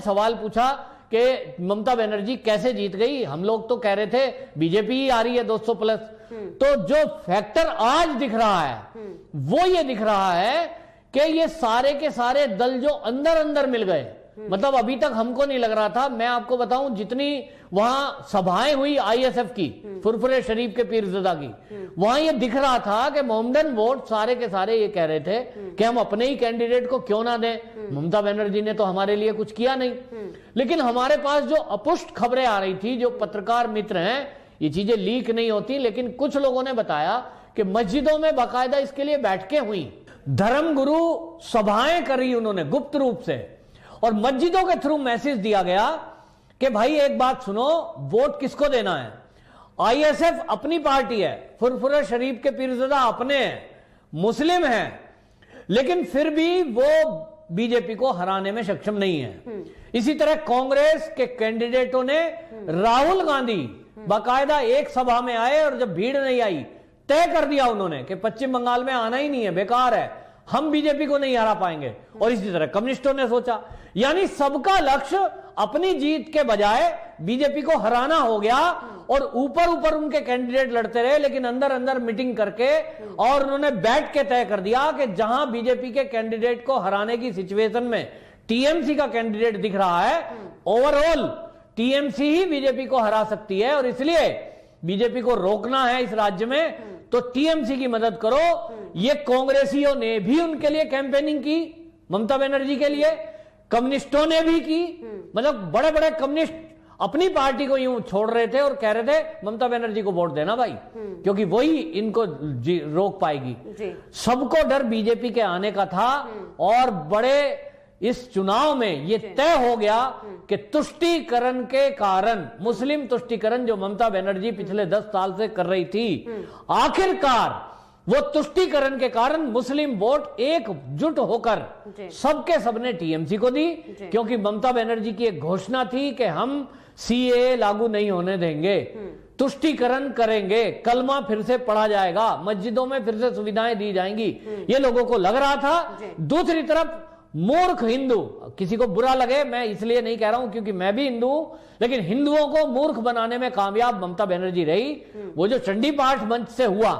सवाल पूछा कि ममता बनर्जी कैसे जीत गई, हम लोग तो कह रहे थे बीजेपी ही आ रही है 200 प्लस। तो जो फैक्टर आज दिख रहा है वो ये दिख रहा है कि ये सारे के सारे दल जो अंदर अंदर मिल गए, मतलब अभी तक हमको नहीं लग रहा था। मैं आपको बताऊं, जितनी वहां सभाएं हुई आईएसएफ की, फुरफुरे शरीफ के पीरज़ादा की, वहां ये दिख रहा था कि मोहम्मदन वोट सारे के सारे ये कह रहे थे कि हम अपने ही कैंडिडेट को क्यों ना दें, ममता बनर्जी ने तो हमारे लिए कुछ किया नहीं। लेकिन हमारे पास जो अपुष्ट खबरें आ रही थी, जो पत्रकार मित्र हैं, ये चीजें लीक नहीं होती, लेकिन कुछ लोगों ने बताया कि मस्जिदों में बाकायदा इसके लिए बैठकें हुई, धर्मगुरु सभाएं करी उन्होंने गुप्त रूप से, और मस्जिदों के थ्रू मैसेज दिया गया कि भाई एक बात सुनो, वोट किसको देना है। आईएसएफ अपनी पार्टी है, फुरफुरा शरीफ के पीरज़ादा अपने हैं, मुस्लिम हैं, लेकिन फिर भी वो बीजेपी को हराने में सक्षम नहीं है। इसी तरह कांग्रेस के कैंडिडेटों ने, राहुल गांधी बाकायदा एक सभा में आए और जब भीड़ नहीं आई, तय कर दिया उन्होंने कि पश्चिम बंगाल में आना ही नहीं है, बेकार है, हम बीजेपी को नहीं हरा पाएंगे। और इसी तरह कम्युनिस्टों ने सोचा, यानी सबका लक्ष्य अपनी जीत के बजाय बीजेपी को हराना हो गया, और ऊपर ऊपर उनके कैंडिडेट लड़ते रहे, लेकिन अंदर अंदर मीटिंग करके और उन्होंने बैठ के तय कर दिया कि जहां बीजेपी के कैंडिडेट को हराने की सिचुएशन में टीएमसी का कैंडिडेट दिख रहा है, ओवरऑल टीएमसी ही बीजेपी को हरा सकती है, और इसलिए बीजेपी को रोकना है इस राज्य में तो टीएमसी की मदद करो। ये कांग्रेसियों ने भी उनके लिए कैंपेनिंग की, ममता बनर्जी के लिए, कम्युनिस्टों ने भी की, मतलब बड़े बड़े कम्युनिस्ट अपनी पार्टी को यूं छोड़ रहे थे और कह रहे थे ममता बनर्जी को वोट देना भाई, क्योंकि वही इनको रोक पाएगी। सबको डर बीजेपी के आने का था, और बड़े इस चुनाव में ये तय हो गया कि तुष्टीकरण के कारण, मुस्लिम तुष्टीकरण जो ममता बनर्जी पिछले 10 साल से कर रही थी, आखिरकार वो तुष्टीकरण के कारण मुस्लिम वोट एकजुट होकर सबके सबने टीएमसी को दी, क्योंकि ममता बनर्जी की एक घोषणा थी कि हम सीए लागू नहीं होने देंगे, तुष्टीकरण करेंगे, कलमा फिर से पढ़ा जाएगा, मस्जिदों में फिर से सुविधाएं दी जाएंगी, ये लोगों को लग रहा था। दूसरी तरफ मूर्ख हिंदू, किसी को बुरा लगे, मैं इसलिए नहीं कह रहा हूं क्योंकि मैं भी हिंदू हूं, लेकिन हिंदुओं को मूर्ख बनाने में कामयाब ममता बनर्जी रही। वो जो चंडी पाठ मंच से हुआ,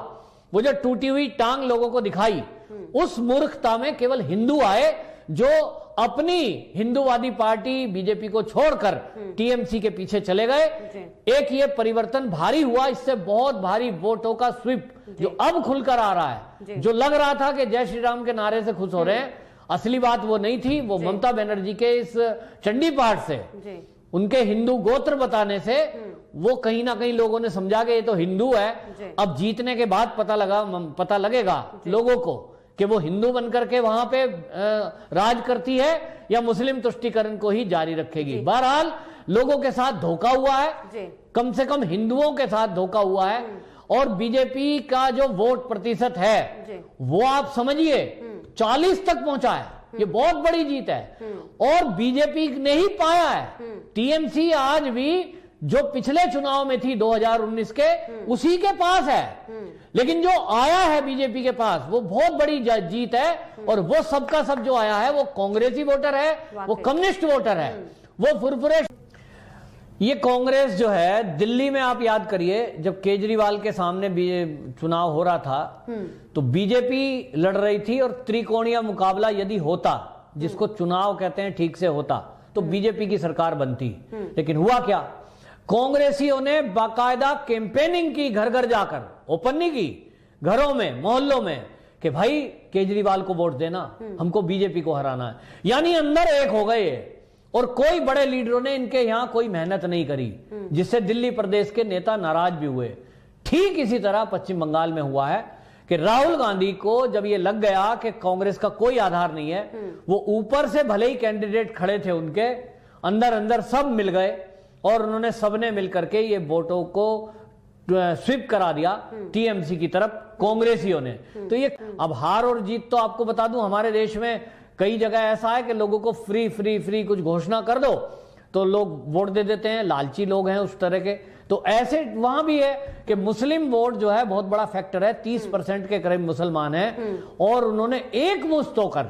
वो जो टूटी हुई टांग लोगों को दिखाई, उस मूर्खता में केवल हिंदू आए जो अपनी हिंदूवादी पार्टी बीजेपी को छोड़कर टीएमसी के पीछे चले गए। एक ये परिवर्तन भारी हुआ, इससे बहुत भारी वोटों का स्वीप जो अब खुलकर आ रहा है। जो लग रहा था कि जय श्री राम के नारे से खुश हो रहे हैं, असली बात वो नहीं थी, वो ममता बनर्जी के इस चंडी पाठ से, उनके हिंदू गोत्र बताने से, वो कहीं ना कहीं लोगों ने समझा कि ये तो हिंदू है। अब जीतने के बाद पता लगेगा लोगों को कि वो हिंदू बनकर के वहां पे राज करती है या मुस्लिम तुष्टीकरण को ही जारी रखेगी। बहरहाल लोगों के साथ धोखा हुआ है, कम से कम हिंदुओं के साथ धोखा हुआ है, और बीजेपी का जो वोट प्रतिशत है वो आप समझिए 40 तक पहुंचा है। ये बहुत बड़ी जीत है, और बीजेपी ने ही पाया है। टीएमसी आज भी जो पिछले चुनाव में थी 2019 के, उसी के पास है, लेकिन जो आया है बीजेपी के पास वो बहुत बड़ी जीत है। और वो सबका सब जो आया है वो कांग्रेसी वोटर है, वो कम्युनिस्ट वोटर है, वो फुरफुरे। ये कांग्रेस जो है, दिल्ली में आप याद करिए जब केजरीवाल के सामने चुनाव हो रहा था तो बीजेपी लड़ रही थी, और त्रिकोणीय मुकाबला यदि होता, जिसको चुनाव कहते हैं, ठीक से होता तो बीजेपी की सरकार बनती। लेकिन हुआ क्या, कांग्रेसियों ने बाकायदा कैंपेनिंग की, घर घर जाकर, ओपन नहीं की, घरों में, मोहल्लों में, कि भाई केजरीवाल को वोट देना, हमको बीजेपी को हराना है। यानी अंदर एक हो गए, और कोई बड़े लीडरों ने इनके यहां कोई मेहनत नहीं करी, जिससे दिल्ली प्रदेश के नेता नाराज भी हुए। ठीक इसी तरह पश्चिम बंगाल में हुआ है कि राहुल गांधी को जब ये लग गया कि कांग्रेस का कोई आधार नहीं है, वो ऊपर से भले ही कैंडिडेट खड़े थे उनके, अंदर अंदर सब मिल गए, और उन्होंने सबने मिलकर के ये वोटों को स्वीप करा दिया टीएमसी की तरफ, कांग्रेसियों ने। तो ये अब हार और जीत तो आपको बता दूं, हमारे देश में कई जगह ऐसा है कि लोगों को फ्री फ्री फ्री कुछ घोषणा कर दो, तो लोग वोट दे देते हैं, लालची लोग हैं उस तरह के। तो ऐसे वहां भी है कि मुस्लिम वोट जो है बहुत बड़ा फैक्टर है, 30% के करीब मुसलमान हैं, और उन्होंने एक मुश्त होकर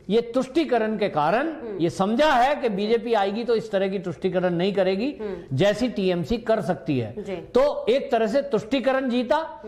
ये तुष्टीकरण के कारण ये समझा है कि बीजेपी आएगी तो इस तरह की तुष्टीकरण नहीं करेगी जैसी टीएमसी कर सकती है। तो एक तरह से तुष्टीकरण जीता।